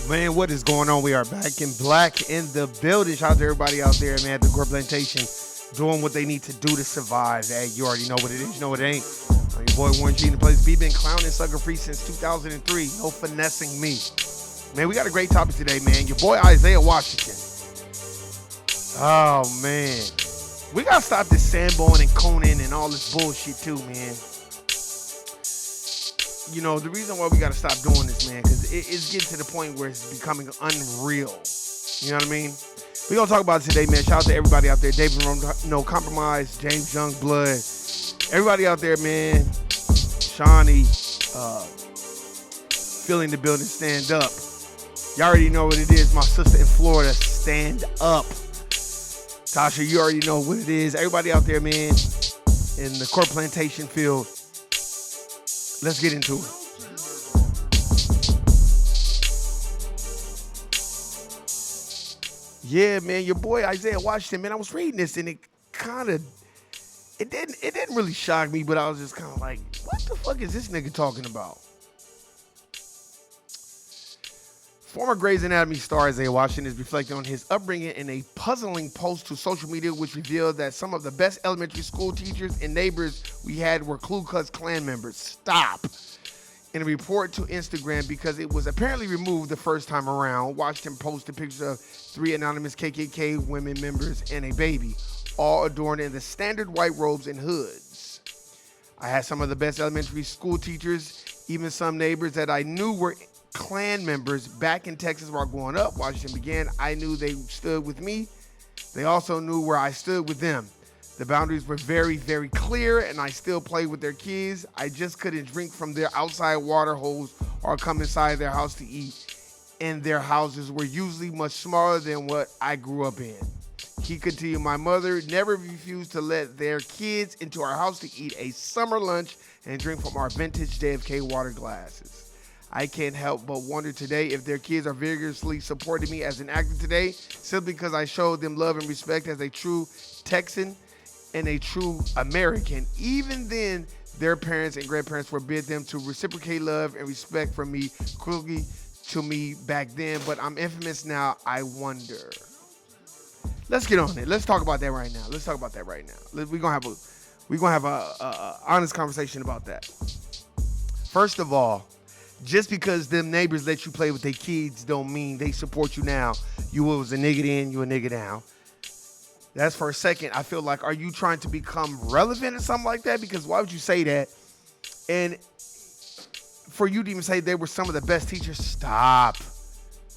Man, what is going on? We are back in black in the building. Shout out to everybody out there, man, at the Core Plantation, doing what they need to do to survive. Hey, you already know what it is. You know what it ain't. Your boy Warren G in the place. We've been clowning sucker free since 2003. No finessing me. Man, we got a great topic today, man. Your boy Isaiah Washington. Oh, man. We got to stop this Sambo and Conan and all this bullshit, too, man. You know, the reason why we got to stop doing this, man, because it's getting to the point where it's becoming unreal. You know what I mean? We're going to talk about it today, man. Shout out to everybody out there. David No Compromise, James Youngblood. Everybody out there, man. Shawnee, feeling the building, stand up. Y'all already know what it is. My sister in Florida, stand up. Tasha, you already know what it is. Everybody out there, man, in the Core Plantation field. Let's get into it. Yeah, man, your boy Isaiah Washington, man, I was reading this and it didn't really shock me, but I was just kind of like, what the fuck is this nigga talking about? Former Grey's Anatomy star Isaiah Washington is reflecting on his upbringing in a puzzling post to social media, which revealed that some of the best elementary school teachers and neighbors we had were Ku Klux Klan members. Stop. In a report to Instagram, because it was apparently removed the first time around, Washington posted pictures of 3 anonymous KKK women members and a baby, all adorned in the standard white robes and hoods. I had some of the best elementary school teachers, even some neighbors that I knew were Klan members back in Texas while growing up. Washington began. I knew they stood with me. They also knew where I stood with them. The boundaries were very, very clear, and I still played with their kids. I just couldn't drink from their outside water holes or come inside their house to eat. And their houses were usually much smaller than what I grew up in. He continued, my mother never refused to let their kids into our house to eat a summer lunch and drink from our vintage JFK water glasses. I can't help but wonder today if their kids are vigorously supporting me as an actor today, simply because I showed them love and respect as a true Texan and a true American. Even then, their parents and grandparents forbid them to reciprocate love and respect from me cruelly to me back then, but I'm infamous now. I wonder. Let's get on it. Let's talk about that right now. We're gonna have a honest conversation about that. First of all, just because them neighbors let you play with their kids don't mean they support you now. You was a nigga then, you a nigga now. That's for a second. I feel like, are you trying to become relevant or something like that? Because why would you say that? And for you to even say they were some of the best teachers, stop.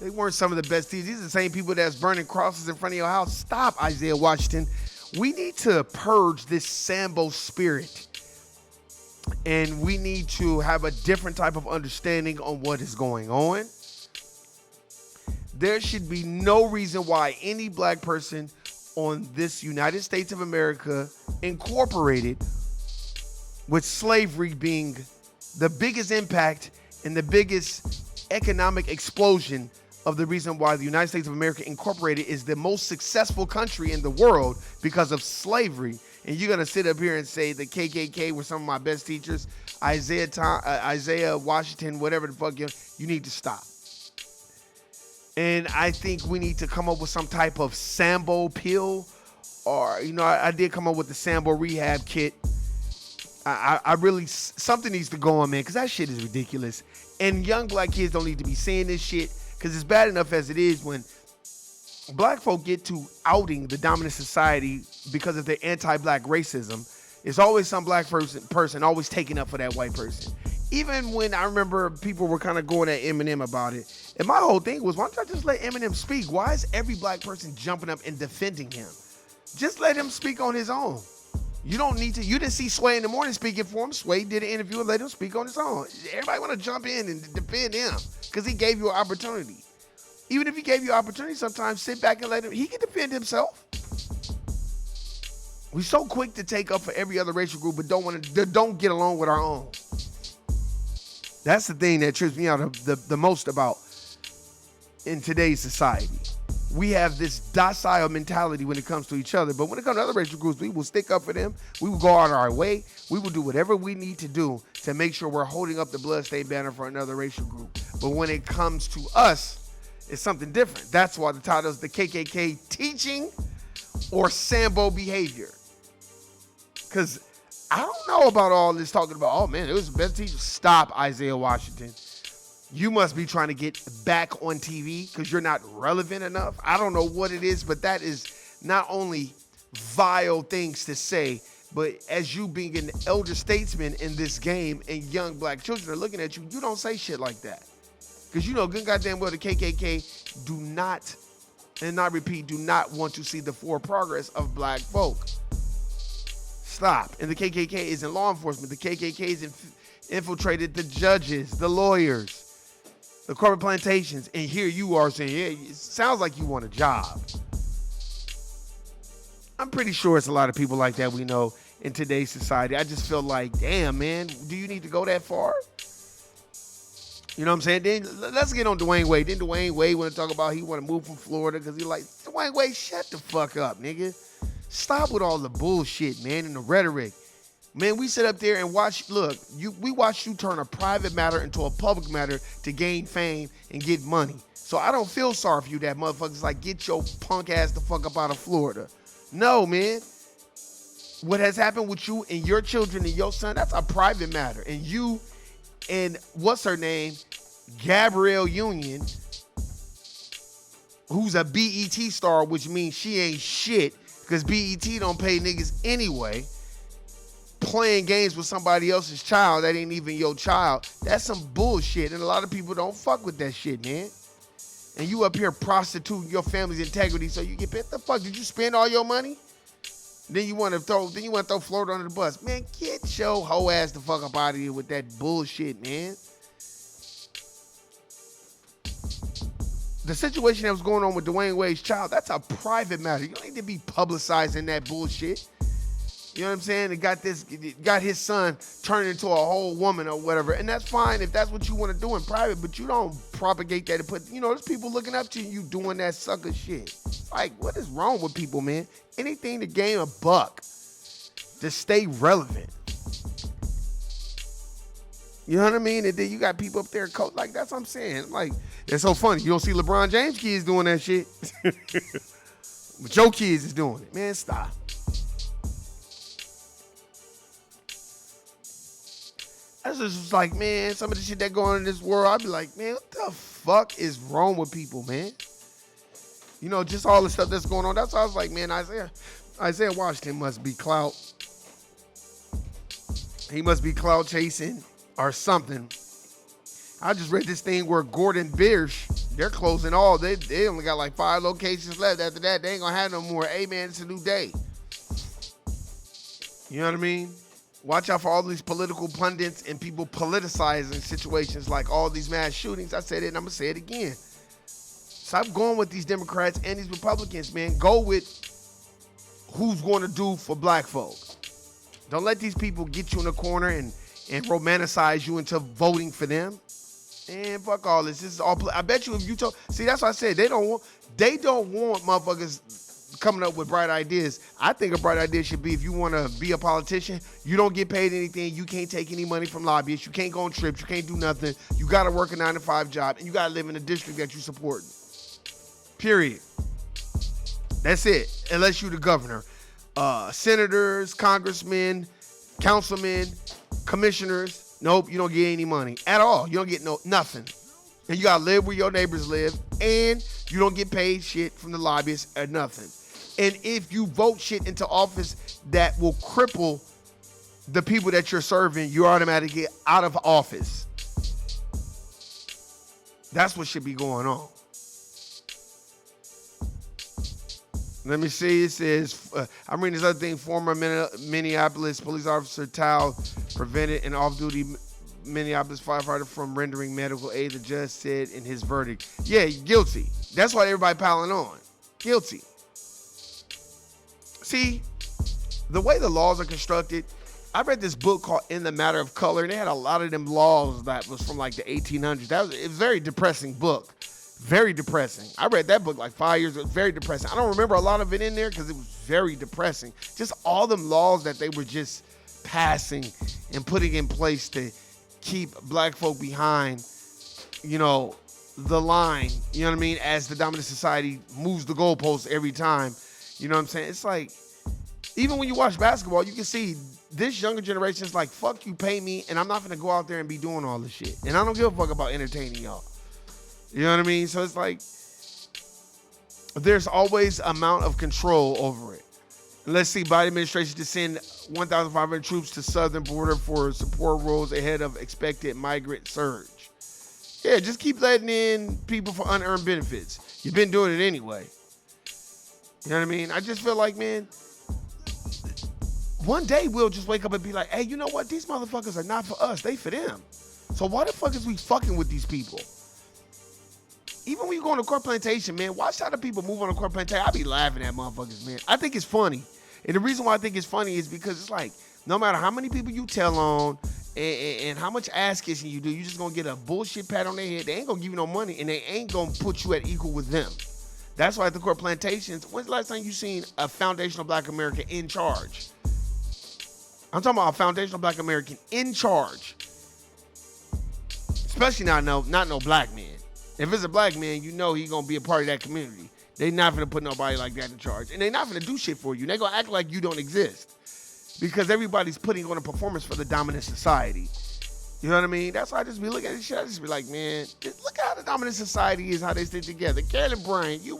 They weren't some of the best teachers. These are the same people that's burning crosses in front of your house. Stop, Isaiah Washington. We need to purge this Sambo spirit. And we need to have a different type of understanding on what is going on. There should be no reason why any black person on this United States of America, incorporated, with slavery being the biggest impact and the biggest economic explosion of the reason why the United States of America Incorporated is the most successful country in the world because of slavery. And you're going to sit up here and say the KKK were some of my best teachers, Isaiah Washington, whatever the fuck, you need to stop. And I think we need to come up with some type of Sambo pill, or I did come up with the Sambo rehab kit. I really, something needs to go on, man, because that shit is ridiculous. And young black kids don't need to be saying this shit, because it's bad enough as it is when black folk get to outing the dominant society because of their anti-black racism. It's always some black person always taking up for that white person. Even when I remember people were kind of going at Eminem about it. And my whole thing was, why don't I just let Eminem speak? Why is every black person jumping up and defending him? Just let him speak on his own. You don't need to. You didn't see Sway in the morning speaking for him. Sway did an interview and let him speak on his own. Everybody want to jump in and defend him because he gave you an opportunity. Even if he gave you an opportunity, sometimes sit back and let him. He can defend himself. We're so quick to take up for every other racial group, but don't get along with our own. That's the thing that trips me out the most about in today's society. We have this docile mentality when it comes to each other, but when it comes to other racial groups, we will stick up for them. We will go out our way. We will do whatever we need to do to make sure we're holding up the bloodstained banner for another racial group. But when it comes to us, it's something different. That's why the title is the KKK teaching or Sambo behavior. Because I don't know about all this talking about, oh man, it was the best teacher. Stop, Isaiah Washington. You must be trying to get back on TV because you're not relevant enough. I don't know what it is, but that is not only vile things to say, but as you being an elder statesman in this game and young black children are looking at you, you don't say shit like that. Because you know good goddamn well the KKK do not, and I repeat, do not want to see the forward progress of black folk. Stop. And the KKK isn't law enforcement. The KKK has infiltrated the judges, the lawyers, the corporate plantations, and here you are saying, yeah, it sounds like you want a job. I'm pretty sure it's a lot of people like that we know in today's society. I just feel like, damn, man, do you need to go that far? You know what I'm saying? Then let's get on Dwayne Wade. Then Dwayne Wade want to talk about he want to move from Florida because he like, Dwayne Wade, shut the fuck up, nigga. Stop with all the bullshit, man, and the rhetoric. Man, we sit up there and watch, we watch you turn a private matter into a public matter to gain fame and get money. So I don't feel sorry for you that motherfuckers like, get your punk ass the fuck up out of Florida. No, man. What has happened with you and your children and your son, that's a private matter. And you and what's her name, Gabrielle Union, who's a BET star, which means she ain't shit because BET don't pay niggas anyway. Playing games with somebody else's child that ain't even your child, that's some bullshit, and a lot of people don't fuck with that shit, man. And you up here prostituting your family's integrity so you get paid. The fuck, did you spend all your money? Then you want to throw Florida under the bus. Man, get your hoe ass the fuck up out of here with that bullshit, man. The situation that was going on with Dwayne Wade's child, that's a private matter. You don't need to be publicizing that bullshit. You know what I'm saying? It got his son turned into a whole woman or whatever. And that's fine if that's what you want to do in private, but you don't propagate that and put, there's people looking up to you doing that sucker shit. Like, what is wrong with people, man? Anything to gain a buck, to stay relevant. You know what I mean? And then you got people up there, like, that's what I'm saying. Like, it's so funny. You don't see LeBron James kids doing that shit. But your kids is doing it. Man, stop. That's just like, man, some of the shit that going on in this world, I'd be like, man, what the fuck is wrong with people, man? Just all the stuff that's going on. That's why I was like, man, Isaiah Washington must be clout. He must be clout chasing or something. I just read this thing where Gordon Biersch, they're closing all. They only got like 5 locations left. After that, they ain't gonna have no more. Hey, man, it's a new day. You know what I mean? Watch out for all these political pundits and people politicizing situations like all these mass shootings. I said it and I'm going to say it again. Stop going with these Democrats and these Republicans, man. Go with who's going to do for black folk. Don't let these people get you in a corner and romanticize you into voting for them. And fuck all this. This is all. I bet you if you see, that's what I said. They don't want motherfuckers coming up with bright ideas. I think a bright idea should be if you want to be a politician, you don't get paid anything. You can't take any money from lobbyists. You can't go on trips. You can't do nothing. You got to work a 9-to-5 job, and you got to live in the district that you support. Period. That's it. Unless you're the governor. Senators, congressmen, councilmen, commissioners. Nope, you don't get any money at all. You don't get nothing. And you gotta live where your neighbors live, and you don't get paid shit from the lobbyists or nothing. And if you vote shit into office that will cripple the people that you're serving, you're automatically out of office. That's what should be going on. Let me see. It says, I'm reading this other thing. Former Minneapolis police officer Tao prevented an off-duty Minneapolis firefighter from rendering medical aid, the judge said in his verdict. Yeah, guilty. That's why everybody piling on. Guilty. See, the way the laws are constructed, I read this book called In the Matter of Color, and they had a lot of them laws that was from like the 1800s. It was a very depressing book. Very depressing. I read that book like 5 years ago. It was very depressing. I don't remember a lot of it in there because it was very depressing. Just all them laws that they were just passing and putting in place to keep black folk behind, you know, the line, you know what I mean, as the dominant society moves the goalposts every time. You know what I'm saying? It's like, even when you watch basketball, you can see this younger generation is like, fuck you, pay me, and I'm not going to go out there and be doing all this shit. And I don't give a fuck about entertaining y'all. You know what I mean? So it's like, there's always amount of control over it. Let's see, Biden administration to send 1,500 troops to southern border for support roles ahead of expected migrant surge. Yeah, just keep letting in people for unearned benefits. You've been doing it anyway. You know what I mean? I just feel like, man, one day we'll just wake up and be like, hey, you know what? These motherfuckers are not for us. They for them. So why the fuck is we fucking with these people? Even when you go on a court plantation, man, watch how the people move on a court plantation. I be laughing at motherfuckers, man. I think it's funny. And the reason why I think it's funny is because it's like, no matter how many people you tell on and how much ass kissing you do, you just gonna get a bullshit pat on their head. They ain't gonna give you no money, and they ain't gonna put you at equal with them. That's why at the court plantations, when's the last time you seen a foundational black American in charge? I'm talking about a foundational black American in charge. Especially not no black man. If it's a black man, you know he gonna be a part of that community. They not gonna put nobody like that in charge. And they not gonna do shit for you. They gonna act like you don't exist. Because everybody's putting on a performance for the dominant society. You know what I mean? That's why I just be looking at this shit. I just be like, man, look how the dominant society is, how they sit together. Carolyn Bryant, you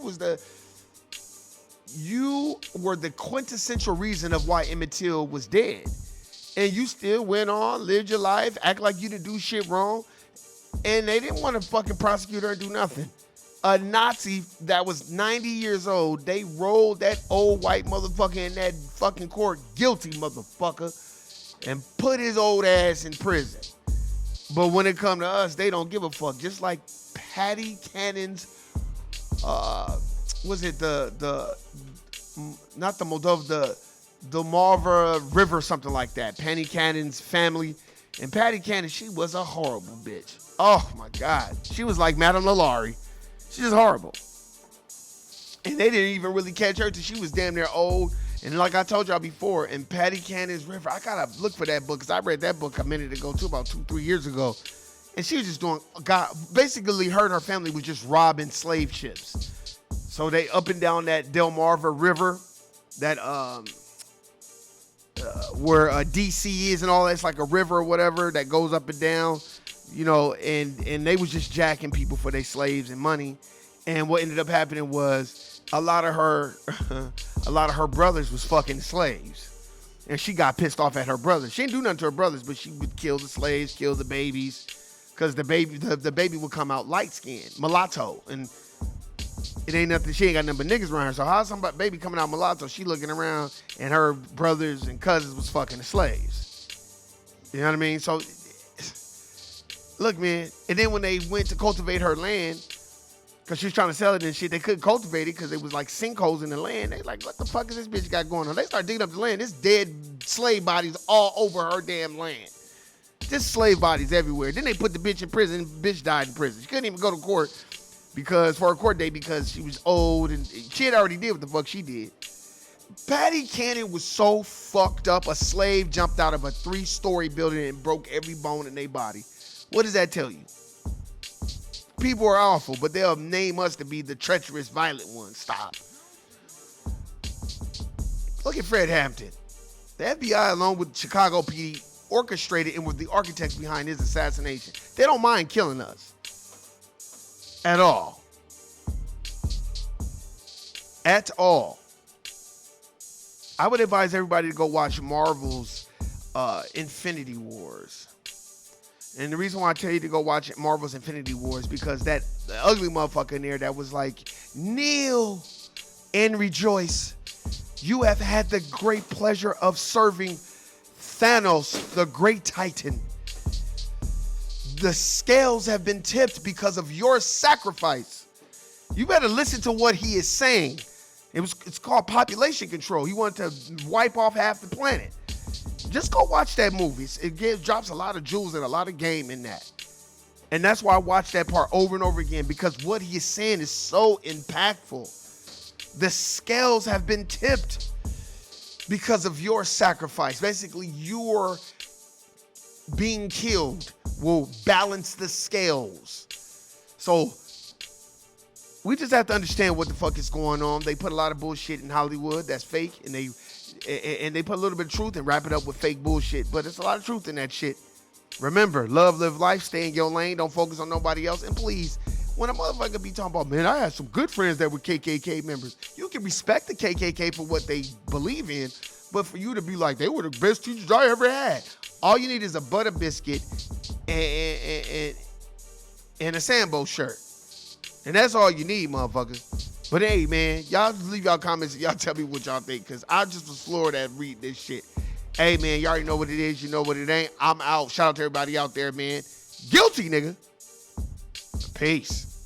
were the quintessential reason of why Emmett Till was dead. And you still went on, lived your life, act like you didn't do shit wrong. And they didn't want to fucking prosecute her and do nothing. A Nazi that was 90 years old, they rolled that old white motherfucker in that fucking court, guilty motherfucker, and put his old ass in prison. But when it come to us, they don't give a fuck. Just like Patty Cannon's, was it not the Moldova, the Marva River, something like that. Patty Cannon's family. And Patty Cannon, she was a horrible bitch. Oh my God. She was like Madame Lalaurie. She's just horrible. And they didn't even really catch her till she was damn near old. And like I told y'all before, in Patty Cannon's River, I gotta look for that book because I read that book a minute ago too, about 2-3 years ago. And she was just doing, basically her and her family was just robbing slave ships. So they up and down that Delmarva River, that where DC is and all that. It's like a river or whatever that goes up and down, you know, and they was just jacking people for their slaves and money. And what ended up happening was a lot of her brothers was fucking slaves. And she got pissed off at her brothers. She didn't do nothing to her brothers, but she would kill the slaves, kill the babies, because the baby would come out light-skinned, mulatto. And it ain't nothing, she ain't got nothing but niggas around her. So how's some baby coming out mulatto? She looking around and her brothers and cousins was fucking the slaves. You know what I mean? So, look, man. And then when they went to cultivate her land, because she was trying to sell it and shit, they couldn't cultivate it because it was like sinkholes in the land. They like, what the fuck is this bitch got going on? They start digging up the land. There's dead slave bodies all over her damn land. Just slave bodies everywhere. Then they put the bitch in prison. Bitch died in prison. She couldn't even go to court for a court date because she was old and she had already did what the fuck she did. Patty Cannon was so fucked up, a slave jumped out of a 3-story building and broke every bone in their body. What does that tell you? people are awful, but they'll name us to be the treacherous, violent ones. Stop. Look at Fred Hampton. The FBI, along with Chicago PD, orchestrated and were the architects behind his assassination. They don't mind killing us. At all. At all. I would advise everybody to go watch Marvel's Infinity Wars. And the reason why I tell you to go watch Marvel's Infinity Wars because that ugly motherfucker in there that was like, kneel and rejoice. You have had the great pleasure of serving Thanos, the great titan. The scales have been tipped because of your sacrifice. You better listen to what he is saying. It's called population control. He wanted to wipe off half the planet. Just go watch that movie. It drops a lot of jewels and a lot of game in that. And that's why I watch that part over and over again, because what he is saying is so impactful. The scales have been tipped because of your sacrifice. Basically, your being killed will balance the scales. So we just have to understand what the fuck is going on. They put a lot of bullshit in Hollywood that's fake, and they put a little bit of truth and wrap it up with fake bullshit. But there's a lot of truth in that shit. Remember, love, live life, stay in your lane, don't focus on nobody else. And please, when a motherfucker be talking about, man, I had some good friends that were KKK members. You can respect the KKK for what they believe in, but for you to be like, they were the best teachers I ever had. All you need is a butter biscuit and a Sambo shirt. And that's all you need, motherfuckers. But hey, man, y'all just leave y'all comments and y'all tell me what y'all think, because I just was floored at reading this shit. Hey, man, you already know what it is. You know what it ain't. I'm out. Shout out to everybody out there, man. Guilty, nigga. Peace.